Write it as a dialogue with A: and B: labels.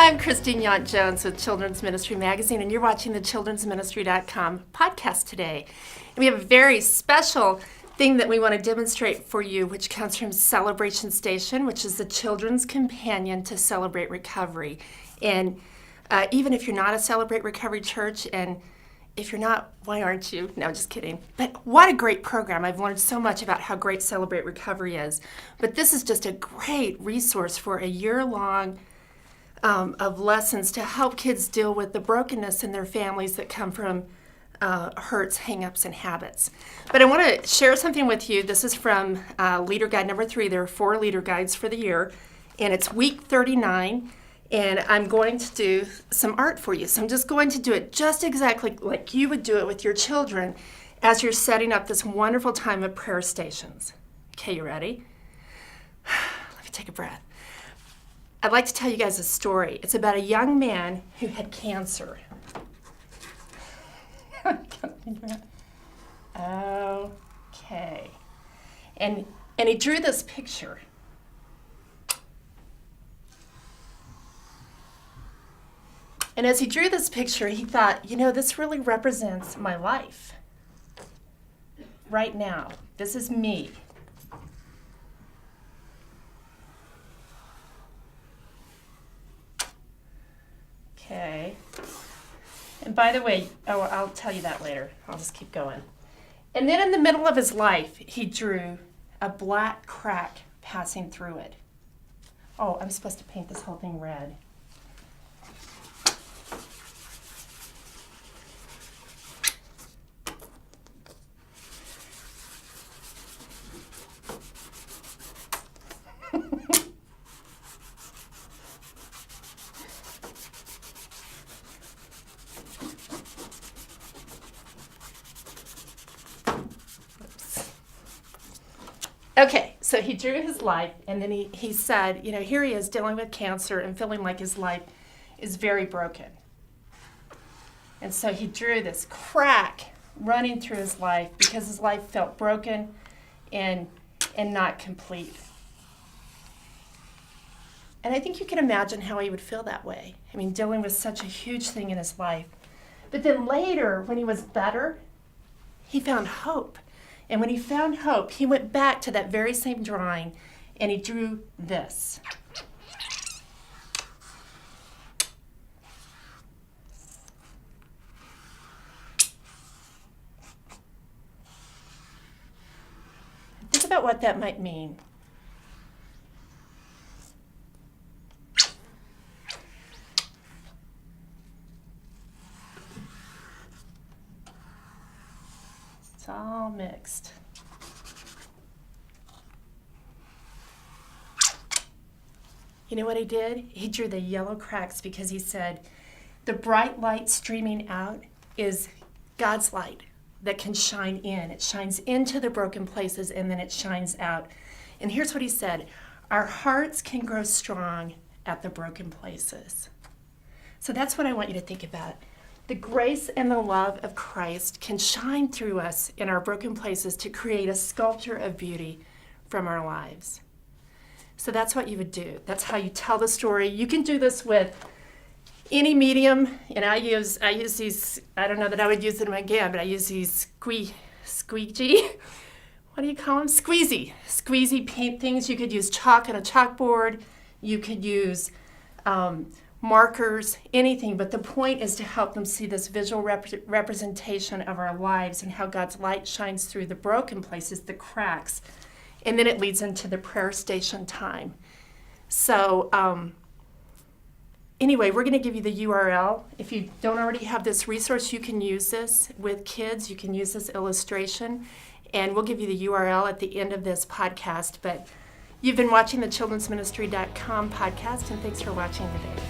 A: I'm Christine Yount-Jones with Children's Ministry Magazine, and you're watching the childrensministry.com podcast today. And we have a very special thing that we want to demonstrate for you, which comes from Celebration Station, which is the children's companion to Celebrate Recovery. And even if you're not a Celebrate Recovery church, and if you're not, why aren't you? No, just kidding. But what a great program. I've learned so much about how great Celebrate Recovery is. But this is just a great resource for a year-long of lessons to help kids deal with the brokenness in their families that come from hurts, hang-ups, and habits. But I want to share something with you. This is from Leader Guide number 3. There are 4 leader guides for the year, and it's week 39, and I'm going to do some art for you. So I'm just going to do it just exactly like you would do it with your children as you're setting up this wonderful time of prayer stations. Okay, you ready? Let me take a breath. I'd like to tell you guys a story. It's about a young man who had cancer. Okay. And he drew this picture. And as he drew this picture, he thought, you know, this really represents my life. Right now. This is me. Okay. And by the way, I'll tell you that later. I'll just keep going. And then in the middle of his life, he drew a black crack passing through it. Oh, I'm supposed to paint this whole thing red. Okay, so he drew his life, and then he said, you know, here he is dealing with cancer and feeling like his life is very broken. And so he drew this crack running through his life because his life felt broken and not complete. And I think you can imagine how he would feel that way. I mean, dealing with such a huge thing in his life. But then later, when he was better, he found hope. And when he found hope, he went back to that very same drawing and he drew this. Think about what that might mean. It's all mixed. You know what he did? He drew the yellow cracks because he said, the bright light streaming out is God's light that can shine in. It shines into the broken places and then it shines out. And here's what he said, our hearts can grow strong at the broken places. So that's what I want you to think about. The grace and the love of Christ can shine through us in our broken places to create a sculpture of beauty from our lives. So that's what you would do. That's how you tell the story. You can do this with any medium, and I use these, I don't know that I would use them again, but I use these squeegee, what do you call them? Squeezy paint things. You could use chalk on a chalkboard. You could use markers, anything, but the point is to help them see this visual representation of our lives and how God's light shines through the broken places, the cracks, and then it leads into the prayer station time. So anyway, we're going to give you the URL. If you don't already have this resource, you can use this with kids. You can use this illustration, and we'll give you the URL at the end of this podcast. But you've been watching the childrensministry.com podcast, and thanks for watching today.